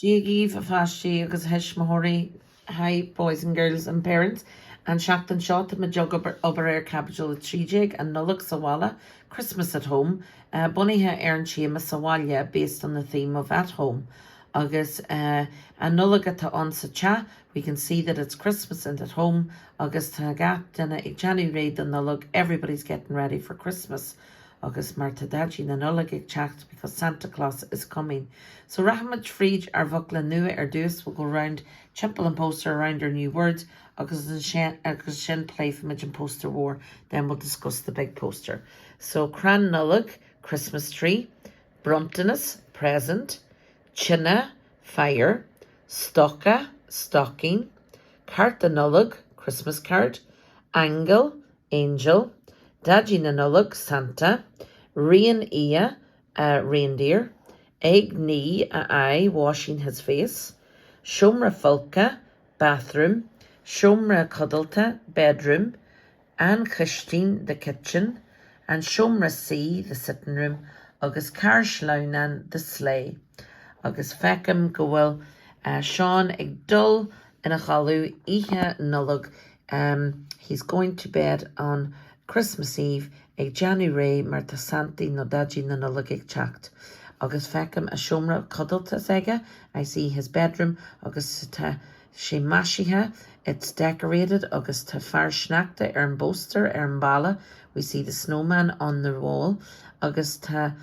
Díagíh a fáistí agus heismóirí hi boys and girls and parents and seachtain seo tá jog obair ar capital a tríéig and Nollaig Sawala, Christmas at home, bunithe ar an tíama Sawalia based on the theme of at home. Agus an Nollaig atá an sa cha, we can see that it's Christmas and at home. Agus tá gat duna ag January den Nollaig, everybody's getting ready for Christmas. Agus Marta Daji na Nollaig ag teacht because Santa Claus is coming. So Rahmat Fried ar Vukla nua ar dus will go round chimple and poster around our new words. Agus shin play from a poster war. Then we'll discuss the big poster. So Cran Nollaig, Christmas tree, Brumptonus, present, Chinna, fire, Stocka, stocking, Carta Nollaig, Christmas card, Angle, angel, Daji na Nollaig, Santa, Rian Ia, reindeer, Egg Knee, eye, washing his face, Shomra Fulka, bathroom, Shomra Cuddleta, bedroom, Anne Christine, the kitchen, and Shomra C, the sitting room, agus Car Shlaunan, the sleigh. Agus fecum gohfuil Sean ag dul in a chalu ihe Nollaig. He's going to bed on Christmas Eve ag January Marta Santi no Daji na Nollaig ag teacht. Agus fecum a Shomra cuddleta sega. I see his bedroom. Agus ta she mashiha. It's decorated. Agus ta far shnakta an boaster an bala. We see the snowman on the wall. Agus ta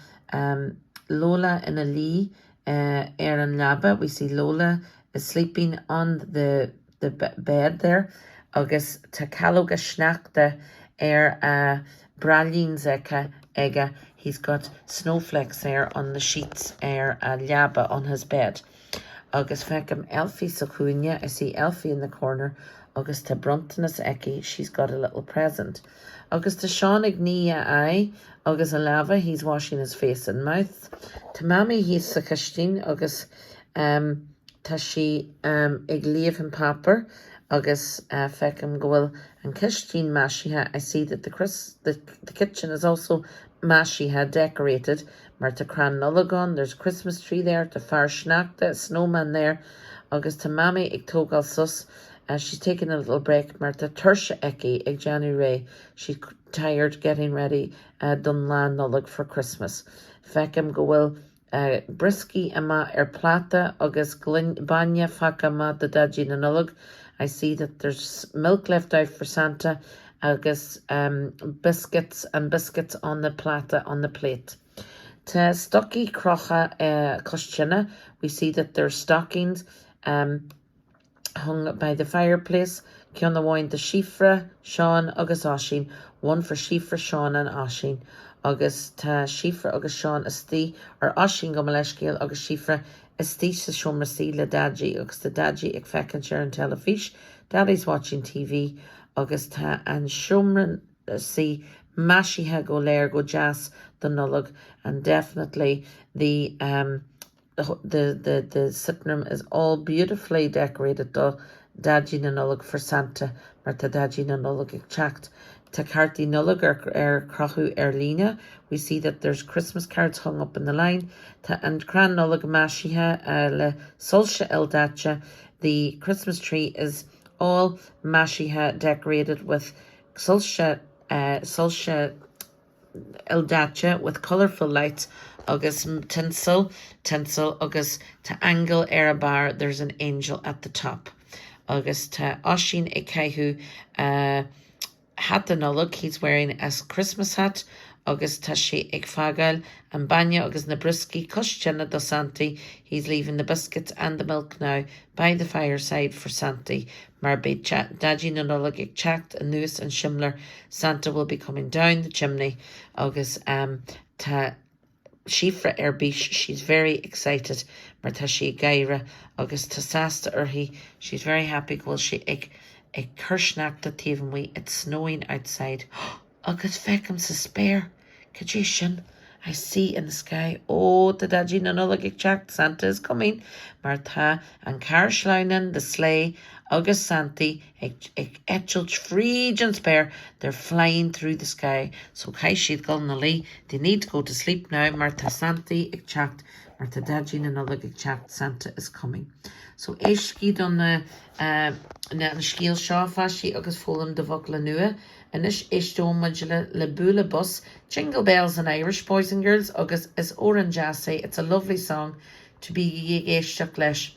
Lola in a lee an laba. We see Lola is sleeping on the bed there. Agus ta caloga shnakta bralin zeka ega. He's got snowflakes there on the sheets a laba on his bed. Agus fecum Elfie Sakunya. I see Elfie in the corner. Agus ta Bruntonus Eki. She's got a little present. Agus ta Sean Ignia eye. Agus a lava. He's washing his face and mouth. Ta Mammy he's sa Christine. Agus ta she ag leave and paper. Agus fecum goil and Christine mashiha. I see that the kitchen is also mashiha decorated. Marta Cran Nollaig, there's a Christmas tree there. The far shnakta, snowman there. Agus ta Mammy ag togal sus. She's taking a little break. Marta Tursha Eki ag January. She's tired getting ready. Dunlan Nollaig for Christmas. Fecum goil brisky ama plata. Agus banya fakama the Daji na Nollaig. I see that there's milk left out for Santa. Agus biscuits on the plata on the plate. Ta stocky crocha coschina. We see that there's stockings hung by the fireplace. Kionna wine the Shifra, Sean, agus Oshin. One for Shifra, Sean and Oshin. Agus ta Shifra agus Sean asti or Oshin gomaleshkiel agus Shifra asti sa Shomra si le Daji. Agus the Daji ag feckin share and telefish. Daddy's watching TV. Agus ta and Shomra si mashiha go lair go jazz the Nollaig, and definitely the sitting room is all beautifully decorated. The Daji na Nollaig for Santa, Marta Daji na Nollaig ag teacht. Ta Carti Nollaig crochu Lina. We see that there's Christmas cards hung up in the line. And Cran Nollaig mashiha le solsha el dacha. The Christmas tree is all mashiha decorated with solsha el dacha with colourful lights. Agus tinsel agus ta angle bar. There's an angel at the top. Agus ta Oshin Ekaihu hat the Nollaig. He's wearing a Christmas hat. Agus ta she ag fagal and banya agus nabrisky kushchena do Santi. He's leaving the biscuits and the milk now by the fireside for Santi. Marbe Daji na Nollaig ag teacht and Nuis and Shimler. Santa will be coming down the chimney. Agus ta Shifra Erbish, she's very excited. Marta she gaira. Agus ta Sasta Urhi, she's very happy. Well, she ag kirshnak the even we. It's snowing outside. Agus fecum sa spare. Kajishan. I see in the sky. Oh, the Daji na Nollaig ag teacht. Santa is coming. Marta and Car Shlaunan, the sleigh. Agus Santi ag etchelt freed and spare. They're flying through the sky. So kai she'd gone the lee. They need to go to sleep now. Marta Santi ag teacht. or to Daddy na Nollaig ag teacht Santa is coming. So éiscí don na scíal seo faisí agus fólam de bhog le nua, and is éistóm le Bhaile bus, Jingle Bells in Irish, boys and girls, agus is Oran Jazz say it's a lovely song to be éisteach leis.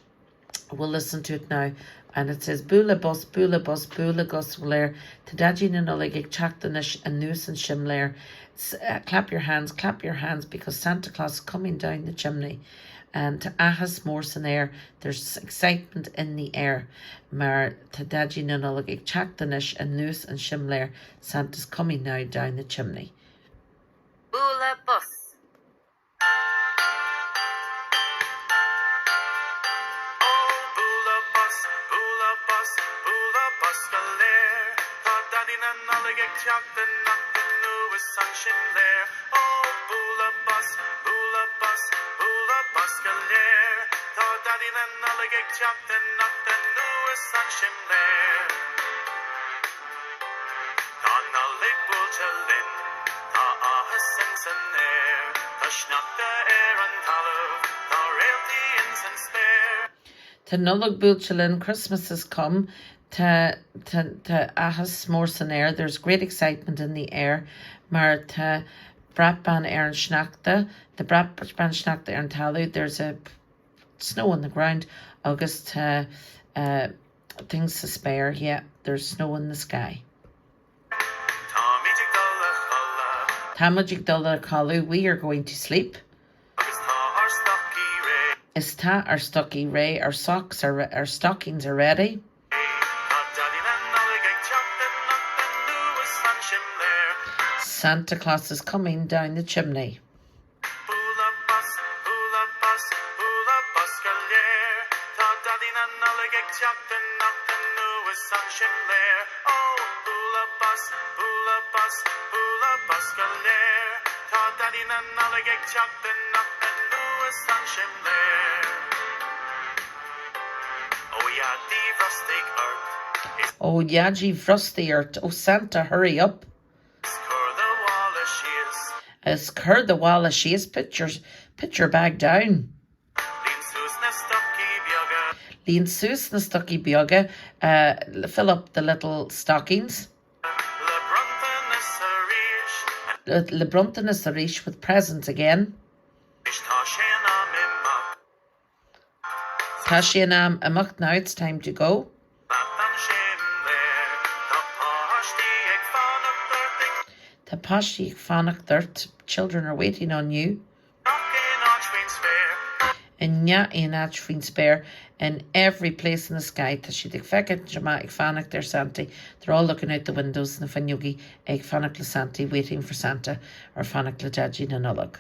We'll listen to it now. And it says, Bhaile bus, Bhaile gus léir, to Daddy na Nollaig ag teachtanis and noose and shim léir. Clap your hands, because Santa Claus is coming down the chimney. And to ahas more san air, there's excitement in the air. Maar to Daddy na Nollaig ag teachtanis and noose and shim léir, Santa's coming now down the chimney. Bhaile bus. To Nollaig Búiltelin, Christmas has come. To ahas mór san air, there's great excitement in the air. Maar to bratban ar an sneachta, the bratban sneachta ar an talú, there's a snow on the ground. Agus to things to spare, yeah, there's snow in the sky. Támaigh dul le callú, we are going to sleep. Is ta our stocky ray, our socks our stockings are ready. Santa Claus is coming down the chimney. Oh, Yadji Frosty Earth. Oh, Santa, hurry up. As cur the wall as she is, put your bag down. Lean sus na stucky bioga, fill up the little stockings. Le Brunton is the reach with presents again. Tashianam amok, now it's time to go. Tapashti Fanach Dirt, children are waiting on you. And ya inach fin spare in every place in the sky. Tashid feket dramatic Fanach their Santa. They're all looking out the windows in the Fanyugi, egg Fanach le Santa, waiting for Santa, or Fanach le Daddy na Nollaig.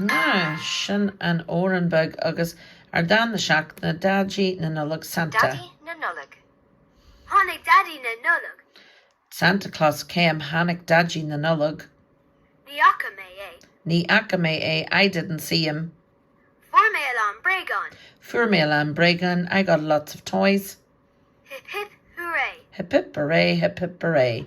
Na sin an Orenbug agus ar dan the shack na Daddy na Nollaig Santa. Daddy na Nollaig. Honnig Daddy na Nollaig. Santa Claus came Hannick Daddy na Nollaig. Ní aca mé é. Ní aca mé é, I didn't see him. For mé alam bregan. Fur me alam bregan, I got lots of toys. Hip hip hooray. Hip hip hooray, hip hip hooray.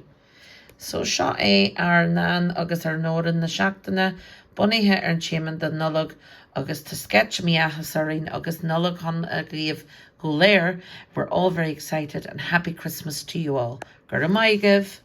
So seo é ar nan agus ar nóran na seachtaine, bunithe ar an tíman de Nollaig agus to sketch me ahas arin agus Nollaig hon a gríomh go léir. We're all very excited and happy Christmas to you all. Gur a maigah.